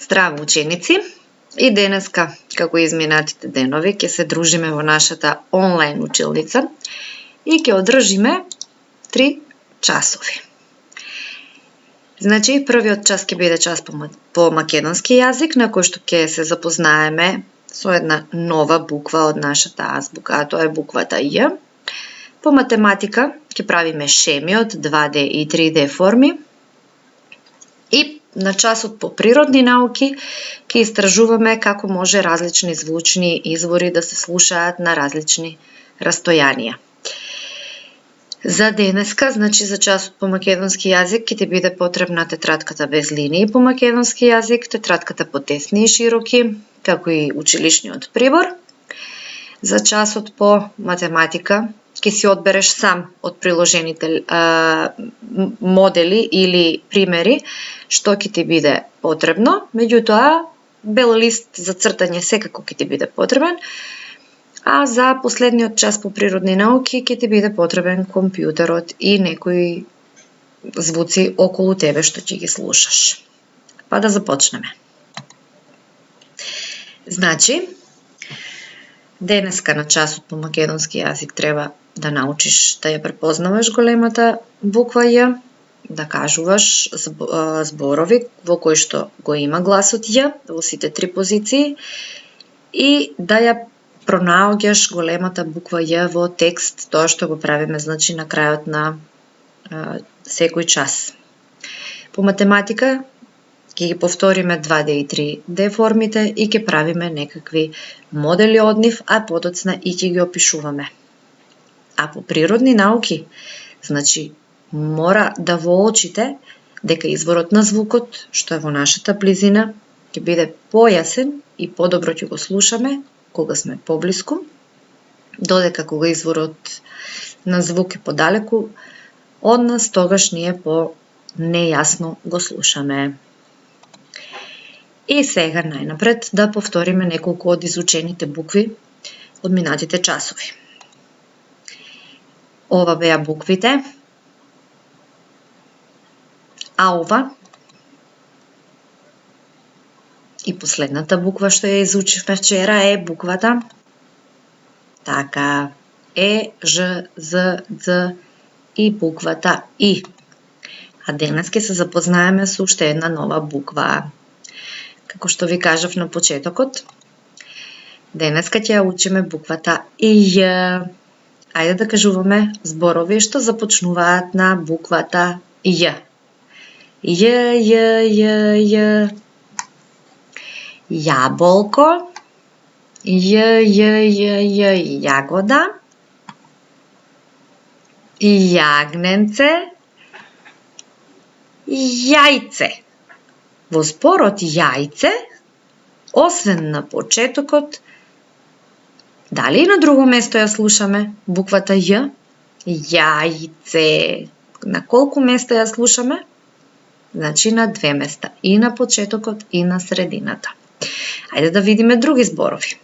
Здраво, ученици! И денеска, како изминатите денови, ќе се дружиме во нашата онлайн училница и ќе одржиме 3 часови. Значи, првиот час ќе биде час по македонски јазик, на кој што ќе се запознаеме со една нова буква од нашата азбука, а тоа е буквата Ј. По математика ќе правиме шеми од 2D и 3D форми. И на часот по природни науки ќе истражуваме како може различни звучни извори да се слушаат на различни растојанија. За денеска, значи за часот по македонски јазик, ќе ти биде потребна тетратката без линии по македонски јазик, тетратката по тесни и широки, како и училишниот прибор. За часот по математика ќе си одбереш сам од приложените модели или примери што ќе ти биде потребно. Меѓутоа, бел лист за цртање секако ќе ти биде потребен, а за последниот час по природни науки ќе ти биде потребен компјутерот и некои звуци околу тебе што ќе ги слушаш. Па да започнеме. Значи, денеска на часот по македонски јазик треба да научиш да ја препознаваш големата буква Ј, да кажуваш зборови во кои што го има гласот Ј во сите 3 позиции и да ја пронаоѓаш големата буква Ј во текст, тоа што го правиме значи на крајот на секој час. По математика ќе ги повториме 2D и 3D формите и ќе правиме некакви модели од нив, а подоцна и ќе ги опишуваме. А по природни науки, значи, мора да воочите дека изворот на звукот, што е во нашата близина, ќе биде појасен и подобро ќе го слушаме кога сме поблиску, додека кога изворот на звук е подалеку од нас, тогаш ние по нејасно го слушаме. И сега најнапред да повториме неколку од изучените букви од минатите часови. Ова беа буквите, а ова и последната буква што ја изучивме вчера е буквата така Ж, З, Д и буквата И. А денес ќе се запознаеме со уште една нова буква. Како што ви кажав на почетокот, денеска ќе ја учиме буквата Ј. Ајде да кажуваме зборови што започнуваат на буквата Ј. Ј. Јаболко. Јагода. Јагненце. Јајце. Во зборот јајце, освен на почетокот, дали и на друго место ја слушаме буквата Ј? Јајце. На колку места ја слушаме? Значи на 2 места. И на почетокот, и на средината. Ајде да видиме други зборови.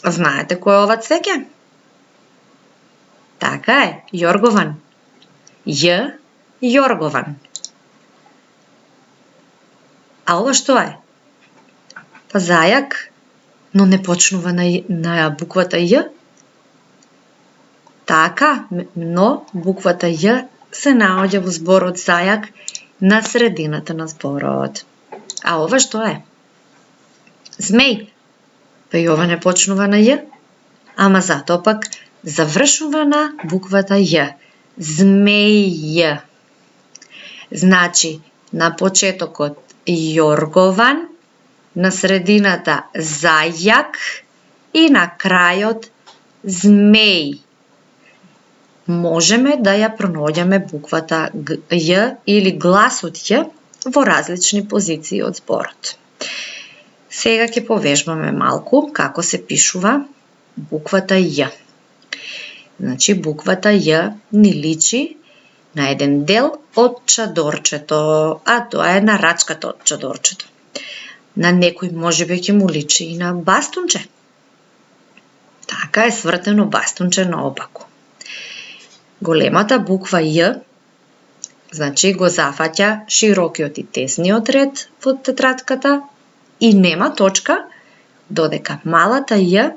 Знаете кој е ова цвеќе? Така е, јоргован. Ј, јоргован. А ова што е? Па зајак, но не почнува на буквата Ј. Така, но буквата Ј се наоѓа во зборот зајак на средината на зборот. А ова што е? Змеј. Па и ова не почнува на Ј, ама затоа пак завршува на буквата Ј. Змеј. Значи, на почетокот јоргован, на средината зајак и на крајот змеј. Можеме да ја пронаоѓаме буквата Ј или гласот Ј во различни позиции од зборот. Сега ќе повежбаме малку како се пишува буквата Ј. Значи, буквата Ј ни личи на еден дел од чадорчето, а тоа е на рачката од чадорчето. На некој можеби ќе му личи и на бастунче. Така е свртено бастунче наопаку. Големата буква Ј Значи го зафаќа широкиот и тесниот ред во тетратката и нема точка, додека малата Ј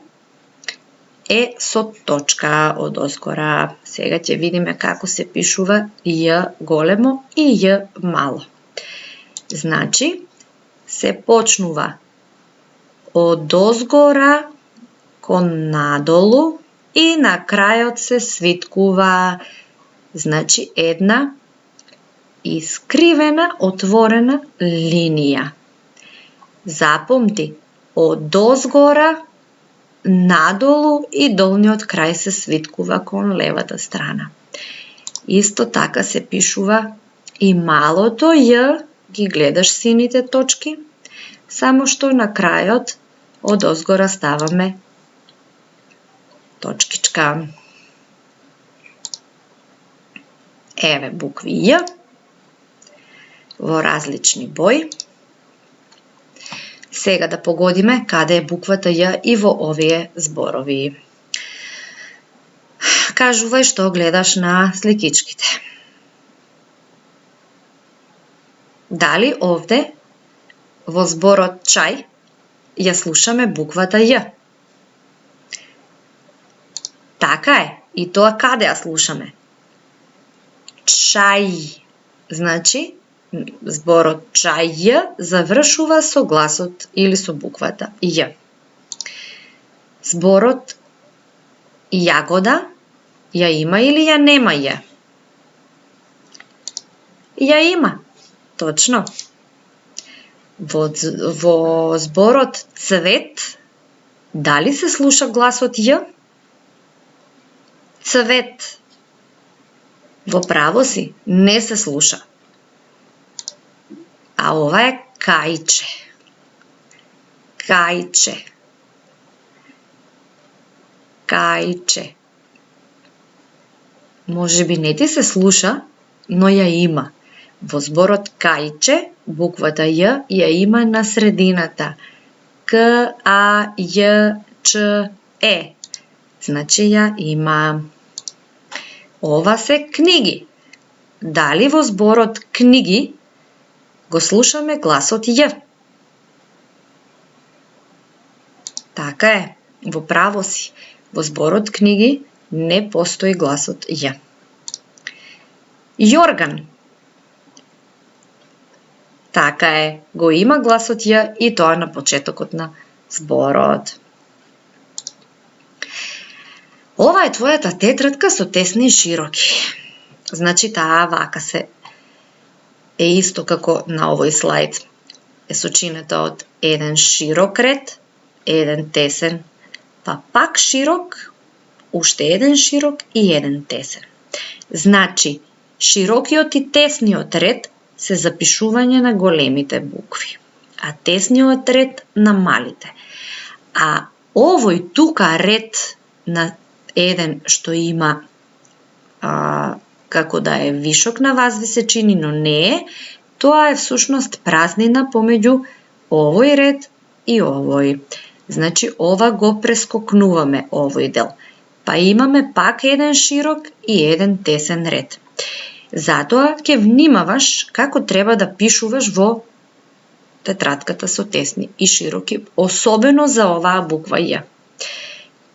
е со точка одозгора. Сега ќе видиме како се пишува Ј големо и Ј мало. Значи, се почнува одозгора кон надолу и на крајот се свиткува, значи една искривена, отворена линија. Запомти, одозгора, надолу и долниот крај се свиткува кон левата страна. Исто така се пишува и малото Ј, ги гледаш сините точки, само што на крајот одозгора ставаме точкичка. Еве букви Ј во различни бои. Сега да погодиме каде е буквата Ј и во овие зборови. Кажувај што гледаш на сликичките. Дали овде во зборот чај ја слушаме буквата Ј? Така е. И тоа каде ја слушаме? Чај. Значи, зборот чај завршува со гласот или со буквата Ј. Зборот јагода ја има или ја нема Ј? Ја има. Точно. Во зборот цвет, дали се слуша гласот Ј? Цвет. Во право си, не се слуша. А ова е кајче. Кајче. Кајче. Може би не ти се слуша, но ја има. Во зборот кајче, буквата Ј ја има на средината. К, А, Ј, Ч, Е. Значи ја има. Ова се книги. Дали во зборот книги го слушаме гласот Ј? Така е, во право си. Во зборот книги не постои гласот Ј. Јорган. Така е, го има гласот Ј и тоа на почетокот на зборот. Ова е твојата тетрадка со тесни и широки. Значи таа вака се е исто како на овој слайд. Е сочинета од еден широк ред, еден тесен, па пак широк, уште еден широк и еден тесен. Значи, широкиот и тесниот ред се запишување на големите букви, а тесниот ред на малите. А овој тука ред на еден што има како да е вишок на вазви се чини, но не е, тоа е всушност празнина помеѓу овој ред и овој. Значи, ова го прескокнуваме овој дел. Па имаме пак еден широк и еден тесен ред. Затоа ќе внимаваш како треба да пишуваш во тетратката со тесни и широки, особено за оваа буква Ј.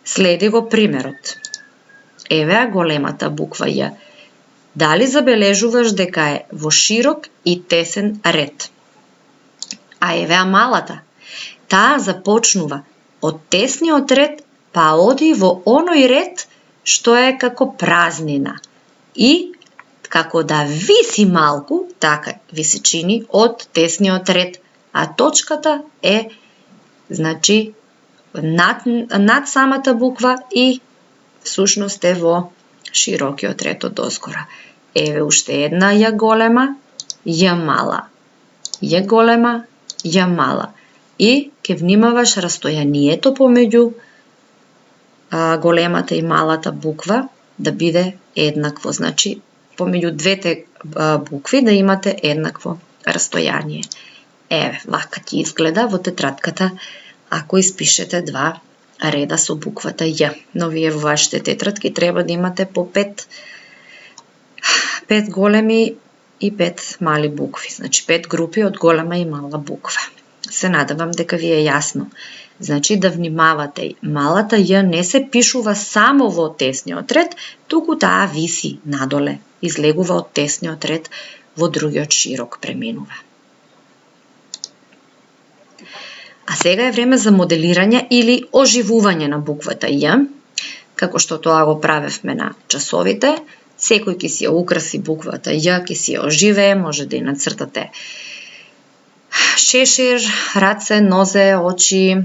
Следи го примерот. Еве големата буква Ј. Дали забележуваш дека е во широк и тесен ред? А еве малата. Таа започнува од тесниот ред, па оди во оној ред што е како празнина. И како да виси малку, така ви се чини од тесниот ред, а точката е, значи, над самата буква и всушност е во широкиот ред од озгора. Еве уште една Ј голема, Ј мала. Ј голема, Ј мала. И ќе внимаваш растојанието помеѓу големата и малата буква да биде еднакво. Значи, помеѓу двете букви да имате еднакво растојание. Еве, вака ќе изгледа во тетратката ако испишете два реда со буквата Ј. Но вие во вашите тетрадки треба да имате по 5 големи и 5 мали букви. Значи 5 групи од голема и мала буква. Се надевам дека ви е јасно. Значи да внимавате, малата Ј не се пишува само во тесниот ред, туку таа виси надоле, излегува од тесниот ред, во другиот широк преминува. А сега е време за моделирање или оживување на буквата Ј, како што тоа го правевме на часовите. Секој ќе си ја украси буквата Ј, ќе си ја оживее, може да ја нацртате шешир, раце, нозе, очи,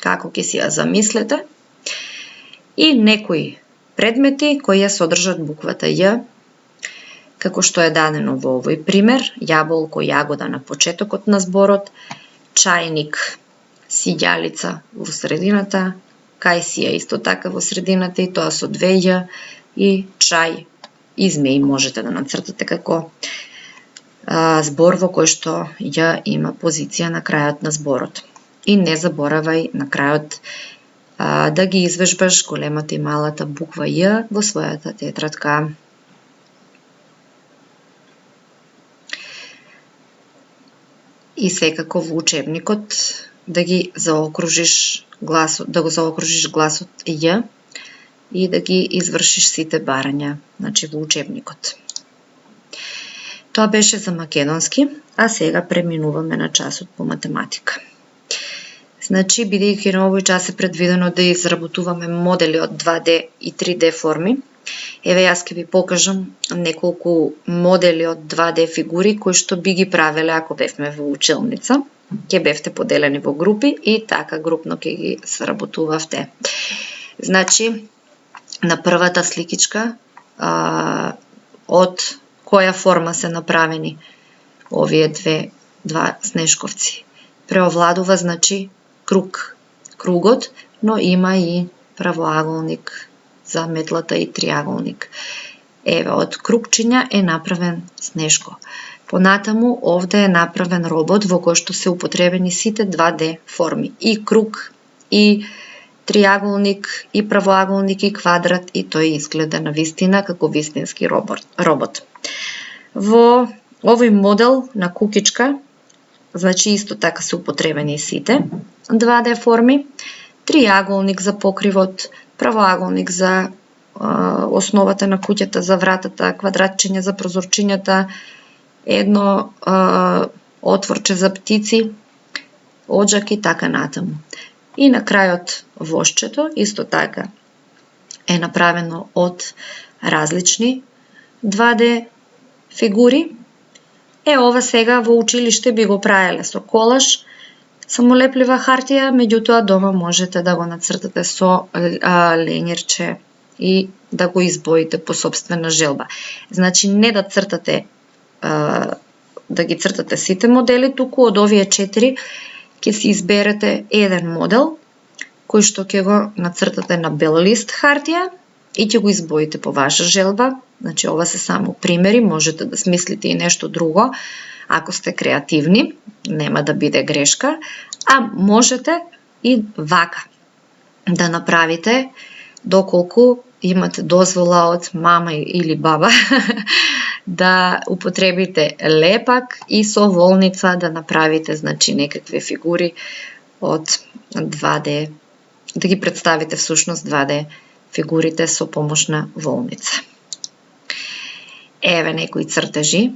како ќе си ја замислите. И некои предмети кои ја содржат буквата Ј, како што е дадено во овој пример, јаболко, јагода на почетокот на зборот, чајник, сиѓалица во средината, кајсија исто така во средината и тоа со 2 Ј, и чај и змеј можете да нацртате како збор во кој што Ј има позиција на крајот на зборот. И не заборавај на крајот да ги извежбаш големата и малата буква Ј во својата тетрадка. И секако во учебникот да ги заокружиш гласот, да го заокружиш гласот Ј и да ги извршиш сите барања, значи во учебникот. Тоа беше за македонски, а сега преминуваме на часот по математика. Значи, бидејќи на овој час е предвидено да изработуваме модели од 2D и 3D форми, еве јас ќе ви покажам неколку модели од 2D фигури кои што би ги правеле ако бевме во училница. Ќе бевте поделени во групи и така групно ќе ги сработувавте. Значи, на првата сликичка од која форма се направени овие два снешковци. Преовладува, значи, круг. Кругот, но има и правоаголник за метлата и триаголник. Еве, од кругчиња е направен снешко. Понатаму, овде е направен робот во кој што се употребени сите 2D форми. И круг, и триаголник, и правоаголник, и квадрат, и тој изгледа на вистина како вистински робот. Во овој модел на кукичка, значи исто така се употребени сите 2D форми, триаголник за покривот, правоаголник за основата на куќата, за вратата, квадратчиња за прозорчињата, едно отворче за птици, оџак и така натаму. И на крајот вошчето, исто така, е направено од различни 2D фигури. Ова сега во училиште би го правеле со колаж, самолеплива хартија, меѓутоа дома можете да го нацртате со ленирче и да го избоите по сопствена желба. Значи не да цртате да ги цртате сите модели, туку од овие 4 ќе си изберете еден модел кој што ќе го нацртате на бел лист хартија и ќе го избоите по ваша желба. Значи ова се само примери, можете да смислите и нешто друго, ако сте креативни, нема да биде грешка, а можете и вака да направите доколку имате дозвола од мама или баба да употребите лепак и со волница да направите, значи, некакви фигури од 2D, да ги представите всушност 2D фигурите со помош на волница. Еве некои цртежи,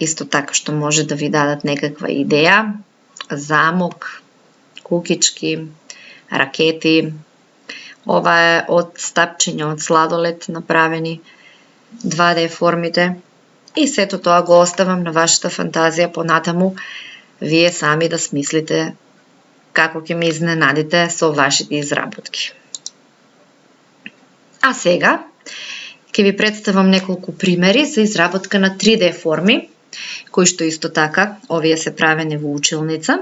исто така што може да ви дадат некаква идеја, замок, кукички, ракети. Ова е од стапчиња од сладолед направени 2D формите и сето тоа го оставам на вашата фантазија понатаму, вие сами да смислите како ќе ме изненадите со вашите изработки. А сега ќе ви представам неколку примери за изработка на 3D форми, кои што исто така овие се правени во училница,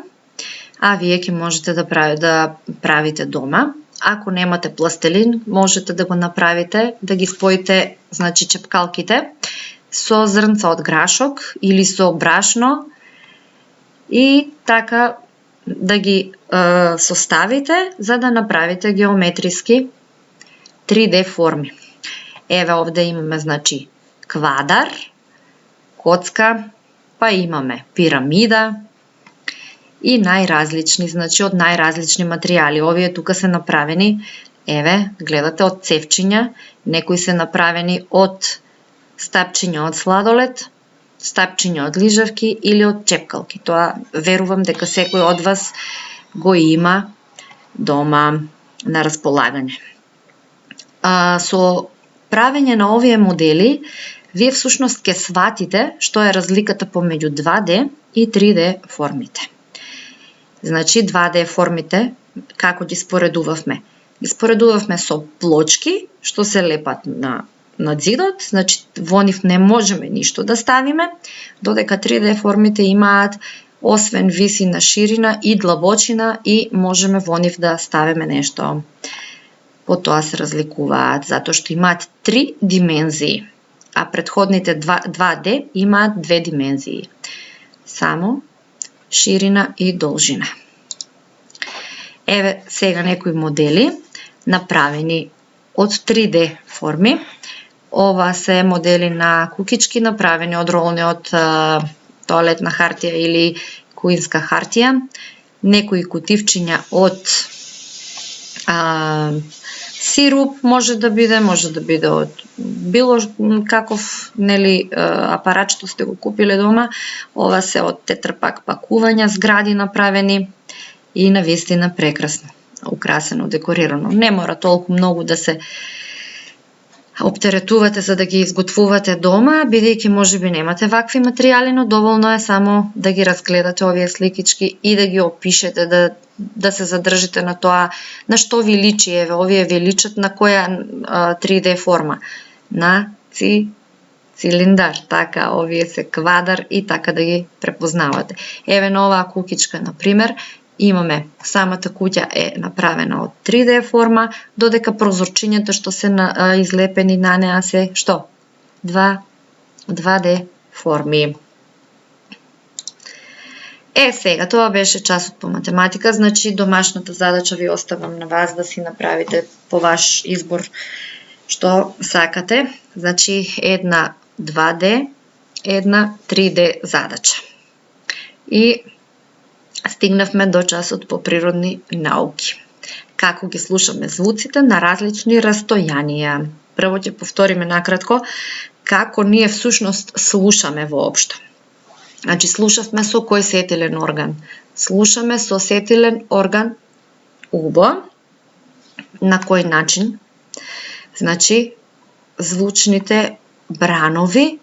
а вие ќе можете да правите дома. Ако немате пластелин, можете да го направите, да ги споите, значи, чепкалките со зрнца од грашок или со брашно и така да ги составите за да направите геометриски 3D форми. Еве овде имаме, значи, квадар, коцка, па имаме пирамида и најразлични, значи од најразлични материјали. Овие тука се направени, еве, гледате, од цевчиња, некои се направени од стапчиња од сладолед, стапчиња од лижавки или од чепкалки. Тоа верувам дека секој од вас го има дома на располагање. Со правење на овие модели, вие всушност ќе сватите што е разликата помеѓу 2D и 3D формите. Значи 2D формите, како ги споредувавме? Ги споредувавме со плочки, што се лепат на зидот, значи во нив не можеме ништо да ставиме, додека 3D формите имаат освен висина, ширина и длабочина и можеме во нив да ставиме нешто. По тоа се разликуваат, затоа што имаат 3 димензии, а претходните 2D имаат 2 димензии. Само ширина и должина. Еве сега некои модели направени од 3D форми. Ова се модели на кукички направени од ролни од тоалетна хартија или куинска хартија. Некои кутивчиња од сируп може да биде од било каков апарат што сте го купиле дома. Ова се од тетрапак пакувања, згради направени и навистина прекрасно, украсено, декорирано. Не мора толку многу да се оптеретувате за да ги изготвувате дома, бидејќи можеби немате вакви материјали, но доволно е само да ги разгледате овие сликички и да ги опишете, да се задржите на тоа на што ви личи. Еве, овие ви личат на која 3D форма? На цилиндар, така, овие се квадар и така да ги препознавате. Еве на оваа кукичка, например, имаме самата куќа е направена од 3D форма, додека прозорчињата што се излепени на неа се што? 2D форми. Сега, тоа беше часот по математика, значи домашната задача ви оставам на вас да си направите по ваш избор што сакате. Значи, една 2D, една 3D задача. И стигнавме до часот по природни науки. Како ги слушаме звуците на различни растојанија. Прво ќе повториме накратко како ние всушност слушаме воопшто. Значи, слушавме со кој сетилен орган? Слушаме со сетилен орган убо. На кој начин? Значи, звучните бранови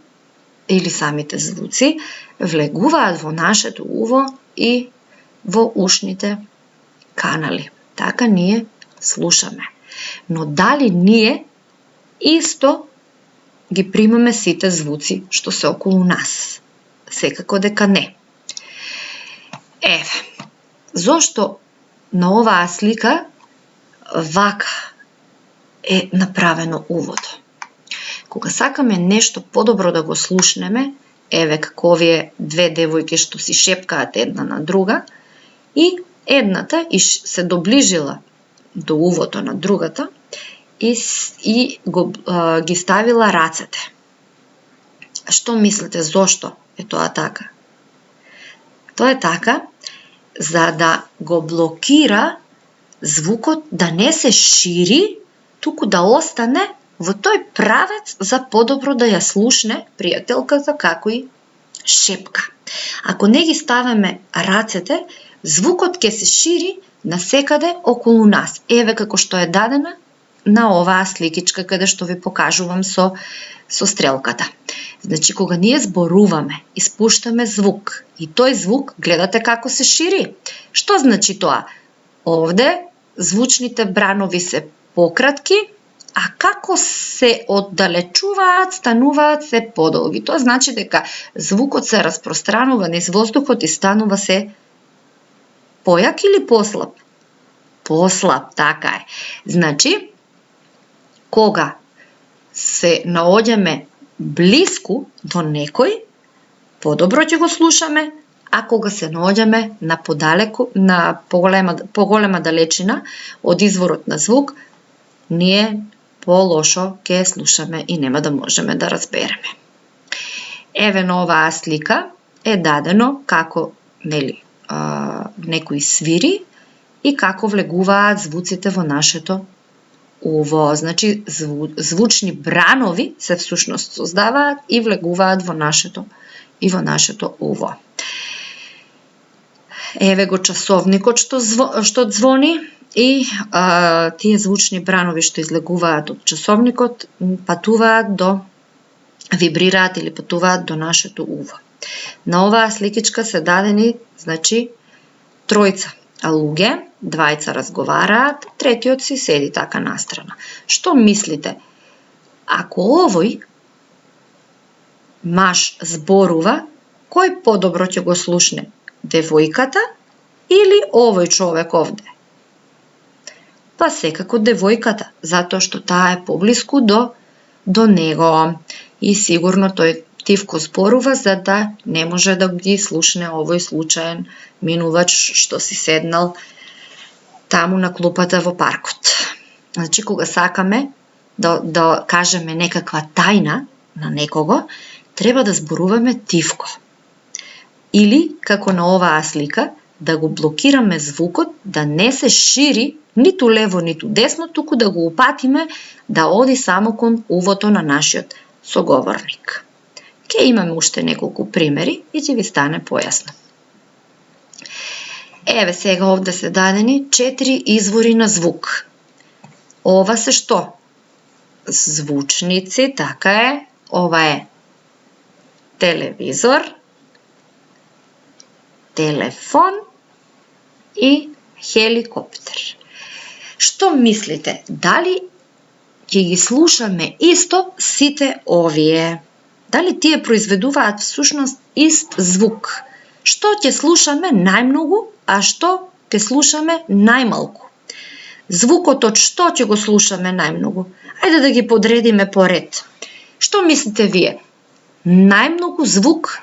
или самите звуци влегуваат во нашето уво и во ушните канали. Така ние слушаме. Но дали ние исто ги примаме сите звуци што се околу нас? Секако дека не. Еве, зошто на оваа слика вака е направено увото? Кога сакаме нешто подобро да го слушнеме, еве како овие две девојки што си шепкаат една на друга, и едната се доближила до увото на другата и ги ставила рацете. Што мислите, зошто е тоа така? Тоа е така за да го блокира звукот да не се шири, туку да остане во тој правец за подобро да ја слушне пријателката како и шепка. Ако не ги ставаме рацете, звукот ќе се шири насекаде околу нас. Еве како што е дадена на оваа сликичка каде што ви покажувам со стрелката. Значи, кога ние зборуваме, испуштаме звук и тој звук гледате како се шири. Што значи тоа? Овде звучните бранови се пократки, а како се оддалечуваат, стануваат се подолги. Тоа значи дека звукот се распространува низ воздухот и станува се појак или послаб? Послаб, така е. Значи, кога се наоѓаме блиску до некој, подобро ќе го слушаме, а кога се наоѓаме на подалеку, на поголема далечина од изворот на звук, ние полошо ќе слушаме и нема да можеме да разбереме. Еве на оваа слика е дадено како некој свири и како влегуваат звуците во нашето уво. Значи, звучни бранови се всушност создаваат и влегуваат во нашето уво. Еве го часовникот што ѕвони и тие звучни бранови што излегуваат од часовникот вибрираат или патуваат до нашето уво. На оваа сликичка се дадени, значи, тројца луѓе, двајца разговараат, третиот си седи така настрана. Што мислите? Ако овој маж зборува, кој подобро ќе го слушне? Девојката или овој човек овде? Па секако девојката, затоа што таа е поблиску до него и сигурно тој тивко зборува за да не може да ги слушне овој случаен минувач што си седнал таму на клупата во паркот. Значи, кога сакаме да кажеме некаква тајна на некого, треба да зборуваме тивко. Или, како на оваа слика, да го блокираме звукот, да не се шири ниту лево, ниту десно, туку да го упатиме да оди само кон увото на нашиот соговорник. Ке имаме уште неколку примери и ќе ви стане појасно. Еве сега овде се дадени 4 извори на звук. Ова се што? Звучници, така е. Ова е телевизор, телефон и хеликоптер. Што мислите? Дали ќе ги слушаме исто сите овие? Дали тие произведуваат всушност ист звук? Што ќе слушаме најмногу, а што ќе слушаме најмалку? Звукот од што ќе го слушаме најмногу? Ајде да ги подредиме по ред. Што мислите вие? Најмногу звук,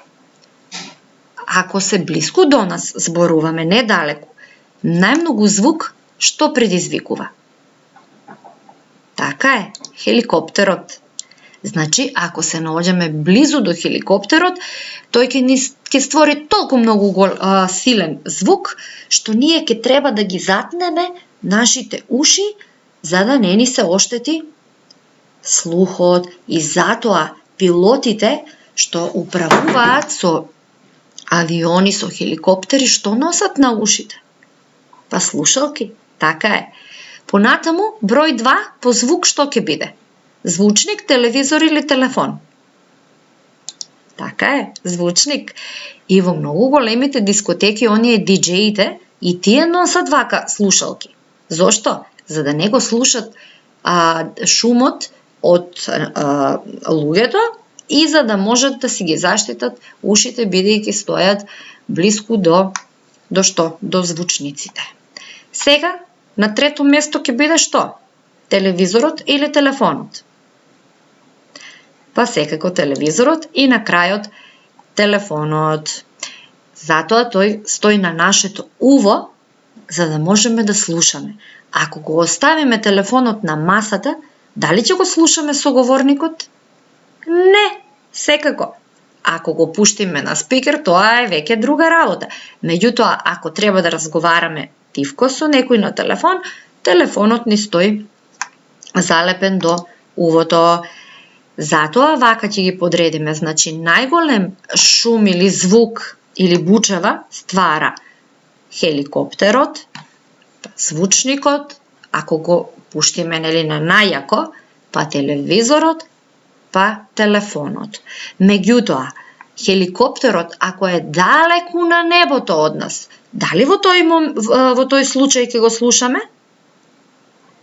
ако се блиску до нас зборуваме, не далеку, најмногу звук што предизвикува? Така е, хеликоптерот. Значи, ако се наоѓаме близу до хеликоптерот, тој ќе створи толку многу силен звук, што ние ќе треба да ги затнеме нашите уши, за да не ни се оштети слухот. И затоа пилотите што управуваат со авиони, со хеликоптери, што носат на ушите? Па слушалки, така е. Понатаму, број 2 по звук што ќе биде? Звучник, телевизор или телефон? Така е, звучник. И во многу големите дискотеки, оние диџеите, и тие носат вака слушалки. Зошто? За да не го слушат шумот од луѓето и за да можат да си ги заштитат ушите, бидејќи стојат блиску до што? До звучниците. Сега, на трето место ќе биде што? Телевизорот или телефонот? Па секако телевизорот и на крајот телефонот. Затоа тој стои на нашето уво, за да можеме да слушаме. Ако го оставиме телефонот на масата, дали ќе го слушаме соговорникот? Не, секако. Ако го пуштиме на спикер, тоа е веќе друга работа. Меѓутоа, ако треба да разговараме тивко со некој на телефон, телефонот ни стои залепен до увото. Затоа вака ќе ги подредиме. Значи, најголем шум или звук или бучава ствара хеликоптерот, звучникот, ако го пуштиме на најако, па телевизорот, па телефонот. Меѓутоа, хеликоптерот, ако е далеку на небото од нас, дали во тој случај ќе го слушаме?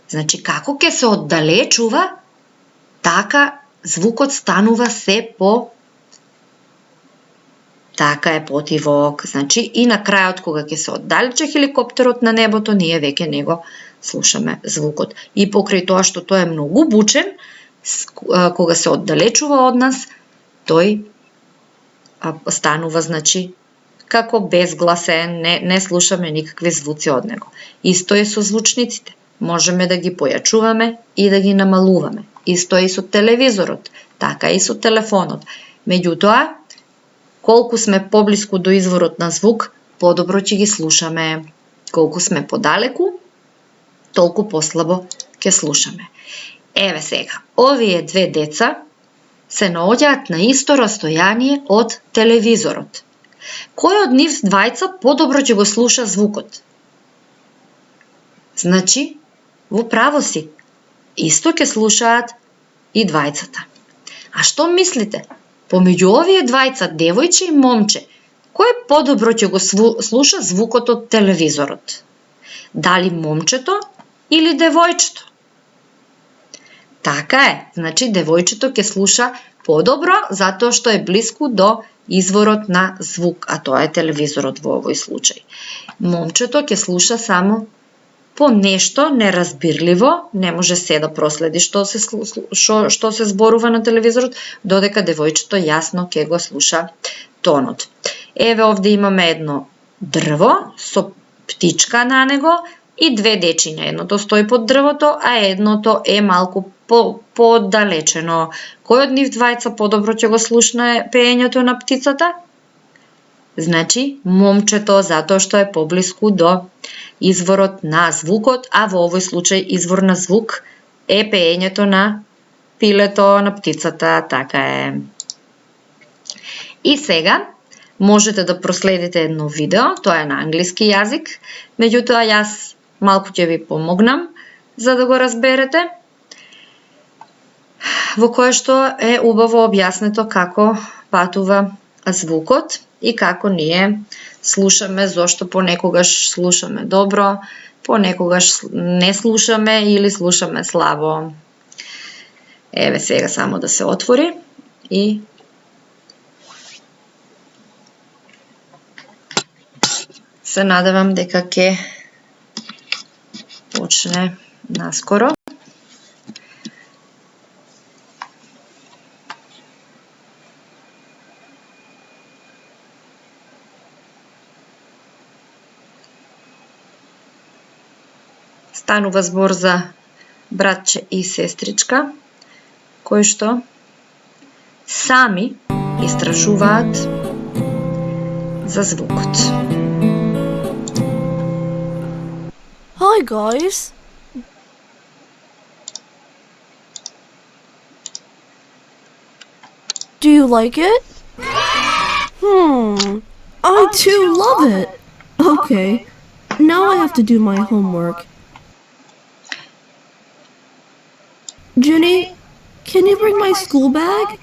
Значи, како ќе се оддалечува, така звукот станува се така е потивок. Значи, и на крајот, кога ќе се оддалече хеликоптерот на небото, ние веќе не го слушаме звукот. И покрај тоа што тој е многу бучен, кога се оддалечува од нас, тој станува, значи, како безгласен, не слушаме никакви звуци од него. Исто е со звучниците. Можеме да ги појачуваме и да ги намалуваме. Исто е и со телевизорот, така и со телефонот. Меѓутоа, Колку сме поблиску до изворот на звук, подобро ќе ги слушаме. Колку сме подалеку, толку послабо ќе слушаме. Еве сега, овие две деца се наоѓаат на исто растојание од телевизорот. Кој од нив двајца подобро ќе го слуша звукот? Значи, во право си, исто ќе слушаат и двајцата. А што мислите? Помеѓу овие двајца, девојче и момче, кој подобро ќе го слуша звукот од телевизорот? Дали момчето или девојчето? Така е, значи девојчето ќе слуша подобро затоа што е блиску до изворот на звук, а тоа е телевизорот во овој случај. Момчето ќе слуша само по нешто неразбирливо, не може се да проследи што се зборува на телевизорот, додека девојчето јасно ќе го слуша тонот. Еве овде имаме едно дрво со птичка на него и две дечиња. Едното стои под дрвото, а едното е малку подалечено. Кој од нив двајца подобро ќе го слушне пеењето на птицата? Значи, момчето, затоа што е поблиску до изворот на звукот, а во овој случај извор на звук е пеењето на пилето, на птицата, така е. И сега, можете да проследите едно видео, тоа е на англиски јазик, меѓутоа јас малку ќе ви помогнам за да го разберете, во кое што е убаво објаснето како патува звукот и како ние слушаме, зошто понекогаш слушаме добро, понекогаш не слушаме или слушаме слабо. Еве сега само да се отвори и се надевам дека ќе почне наскоро. Станува збор за братче и сестричка, кои што сами истражуваат за звукот. Hi guys. Do you like it? I too love it. Okay, now I have to do my homework. Jenny, can you bring my school bag?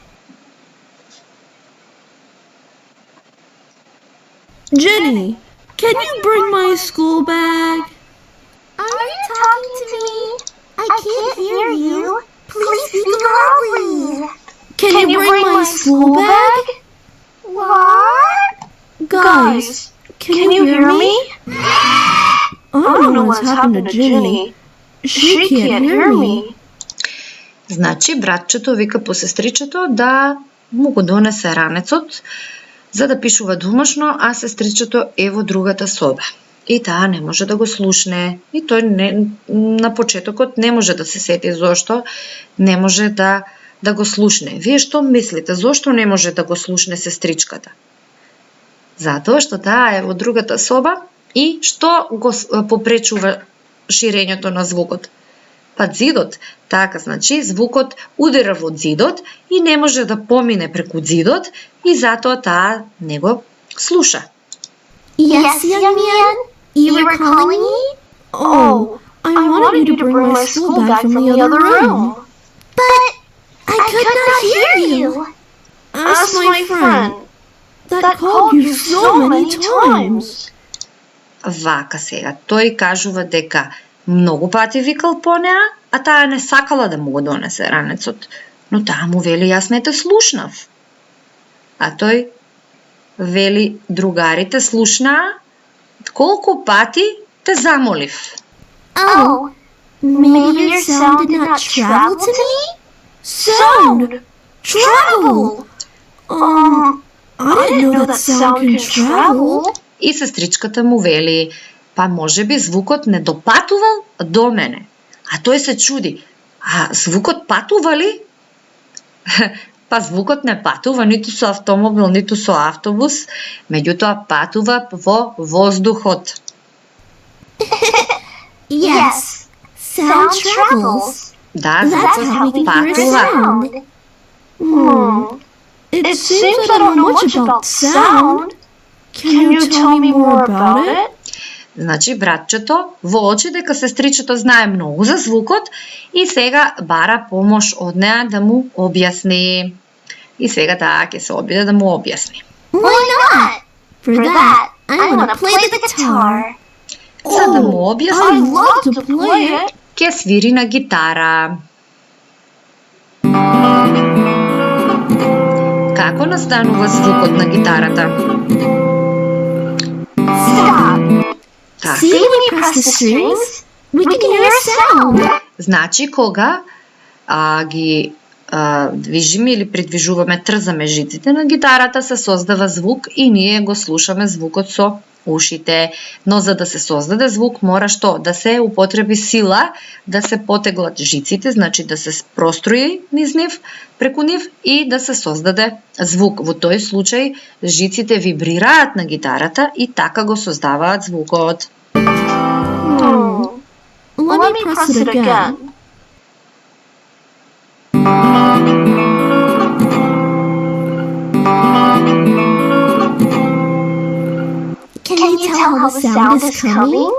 Jenny, can you bring my school bag? Are you talking to me? I can't hear you. Please speak loudly. Can you bring my school bag? What? Guys, can you hear me? I don't know what's happened to Jenny. She can't hear me. Значи, братчето вика по сестричето да му го донесе ранецот за да пишува домашно, а сестричето е во другата соба. И таа не може да го слушне. И тој на почетокот не може да се сети зошто не може да го слушне. Вие што мислите? Зошто не може да го слушне сестричката? Затоа што таа е во другата соба и што го попречува ширењето на звукот? Па зидот. Така, значи, звукот удира во зидот и не може да помине преку зидот и затоа таа не го слуша. Yes, young man? You were calling me? Oh, I wanted you to bring my school bag from the other room. But I could not hear you. Ask my friend that called you so many times. Вака сега, тој кажува дека многу пати викал по неа, а таа не сакала да му го донесе ранецот, но таа му вели јас не те слушнав. А тој вели другарите слушнаа, колку пати те замолив. Oh, maybe your sound did not travel to me? Sound! Travel! I didn't know that sound can travel. И сестричката му вели, па може би звукот не допатувал до мене. А тој се чуди, а звукот патува ли? Па звукот не патува ниту со автомобил, ниту со автобус, меѓутоа патува во воздухот. Yes. Sound travels. Да, That's how звукот we can hear патува. sound. It seems I don't know much about sound. Can you tell me more about it? Значи, братчето воочи дека сестричето знае многу за звукот и сега бара помош од неа да му објасни. И сега таа ќе се обиде да му објасни. Why not? For that, I want to play the guitar. За да му I објасни, love to play it. ќе свири на гитара. Како настанува звукот на гитарата? Stop. Така. See when you press the strings? We can hear a sound. Значи, кога ги движиме или придвижуваме, трзаме жиците на гитарата, се создава звук и ние го слушаме звукот со ушите. Но за да се создаде звук, мора што? Да се употреби сила, да се потеглат жиците, значи да се прострои низ нив, преку нив и да се создаде звук. Во тој случај, жиците вибрираат на гитарата и така го создаваат звукот. Let me press it again. Can you tell how the sound is coming?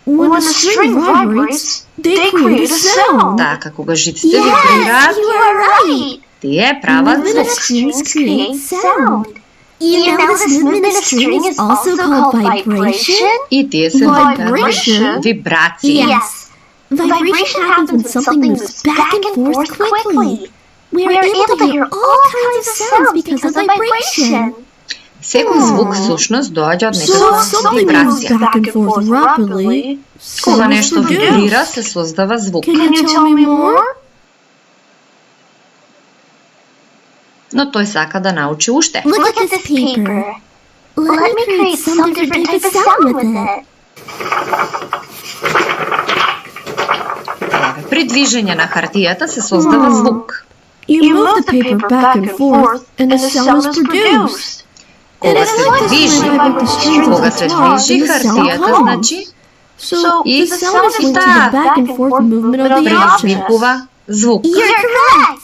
When a string vibrates, they create a sound. Така, кога жиците Yes, вибрираат, you are right. тие прават Movement of звук. strings create sound. You know this movement of string is also called vibration? И тие се Vibration? вибрации. Yes. Vibration happens when something moves back and forth quickly. We are able to hear all kinds of sounds because of vibration. Секој звук всушност доаѓа од So некаква if something moves вибрација. back and forth rapidly, Кога sound is нешто produced. вибрира, се создава звук. Can you tell me more? Но тој сака да научи уште. Look at this paper. Let me create some different type of sound with it. При движење на хартијата се создава звук. You move the paper back and forth, and the sound is produced. Кога се движи, кога се движи хартијата, значи So И the sound is linked to да, the back and forth movement of the object. предизвикува звук. You're correct.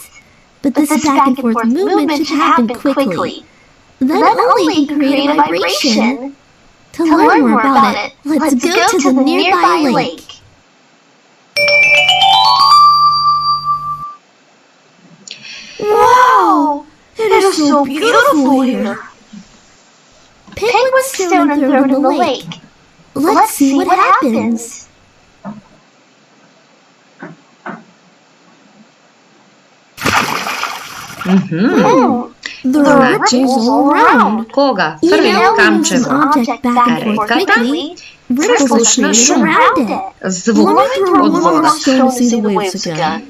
But this back and forth movement should happen quickly. Then only you can create a vibration. To learn more about it, let's go to the nearby lake. Wow! It is so beautiful here. Penguins stand and throw in the lake. Let's see what happens. The Значи, ripples all around. кога You фрлим know, when you move камчево, an object back and forth реката, quickly, ripples are слушна created шум. around it. звук Let me throw од one more вода. stone to see the waves again.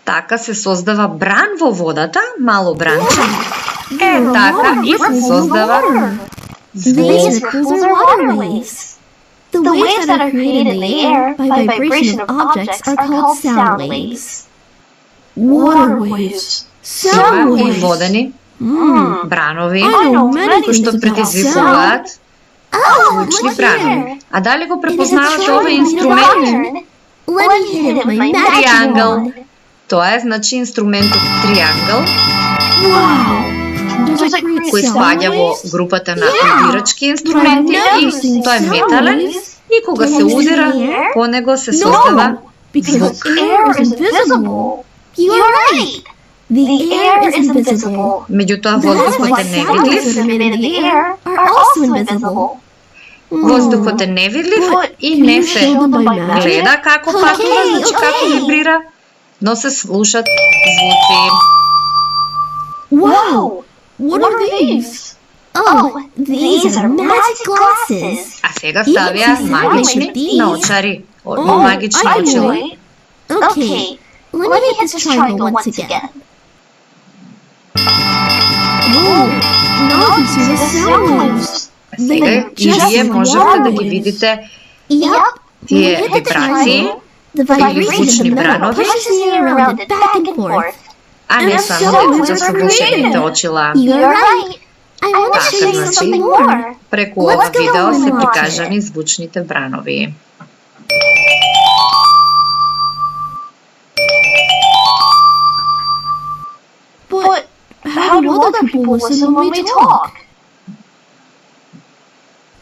Така се создава бран во водата, мало бранче. There are така water и се ripples in the создава water. These звук. ripples are water waves. The waves that are created in the air by vibration of objects are called sound waves. Water waves. Sound Има и waves. водени бранови, I know many кои што things about sound. предизвикуваат звучни бранови. А дали го препознавате овој инструмент? Let me hit it with my magic Триангл. wand. Тоа е значи инструментот триангл, Wow. Does it create кој sound спаѓа во waves? групата на удирачки инструменти и тој е метален и кога се удира по него се создава No, because звук. air is invisible. You're right. The air is invisible. Меѓутоа That's воздухот why е sounds невидлив, that are emitted in the air are also invisible. воздухот е невидлив и не се Show them by magic. гледа како патува, значи како okay. вибрира, но се слушат звуци. Wow. What are these? Oh, these are magic glasses. А сега ставија магични наочари, магични I очила. know. Okay, let me hit this triangle once again. Oh, now I can see the sound waves. Сега и вие можете да ги видите Yup. тие Hit the вибрации, triangle. The vibration of the metal pushes the air around it back and forth. А не само деца со вушените очила. You're right. I want to Така, show you значи, something more. преку ова Let's go видео home се and watch прикажани звучните бранови. But how do other people listen when we talk?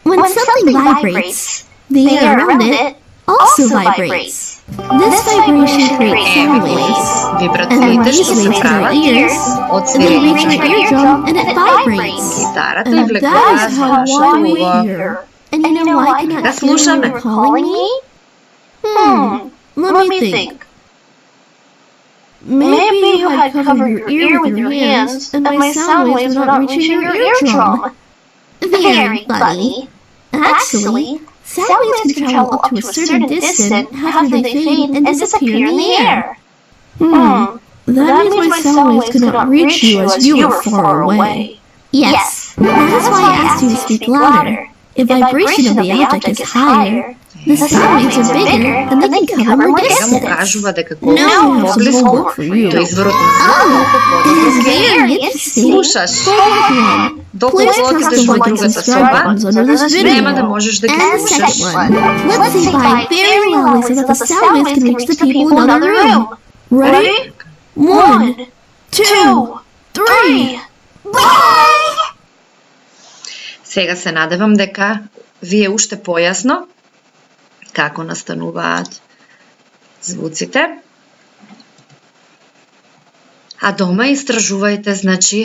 When something vibrates, the air around it also vibrates. This vibration creates sound waves, and Вибрациите these што се waves прават enter ears, од and then reach свирењето your eardrum, and it vibrates. гитарата и And влекува that is how наша why we уво. hear. And you know why I cannot Да hear слушаме. you calling me? Let me think. Maybe you had covered your ear with your hands, and my sound waves were not reaching your eardrum. Very funny. Actually, sound waves can travel up to a certain distance after they fade and disappear in the air. That means my sound waves could not reach you as you were far away. Yes, that is why I asked you to speak louder. If vibration of the object is higher, the sound waves are bigger and they can cover more Сега му distance. кажува дека Now I колку have some поблиску homework for you. до изворот на звукот, It is very interesting. слушаш. One. Доколку Please press отидеш the во like and другата subscribe соба, buttons under this нема да video. можеш да ги And the слушаш. second one. Let's say bye very loudly so that the sound waves can reach the people in another room. Ready? 1, 2, 3. Сега се надевам дека ви е уште појасно како настануваат звуците. А дома истражувајте, значи,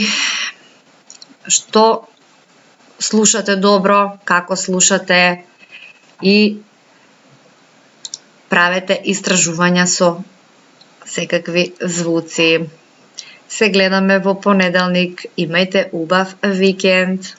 што слушате добро, како слушате и правете истражувања со секакви звуци. Се гледаме во понеделник. Имајте убав викенд.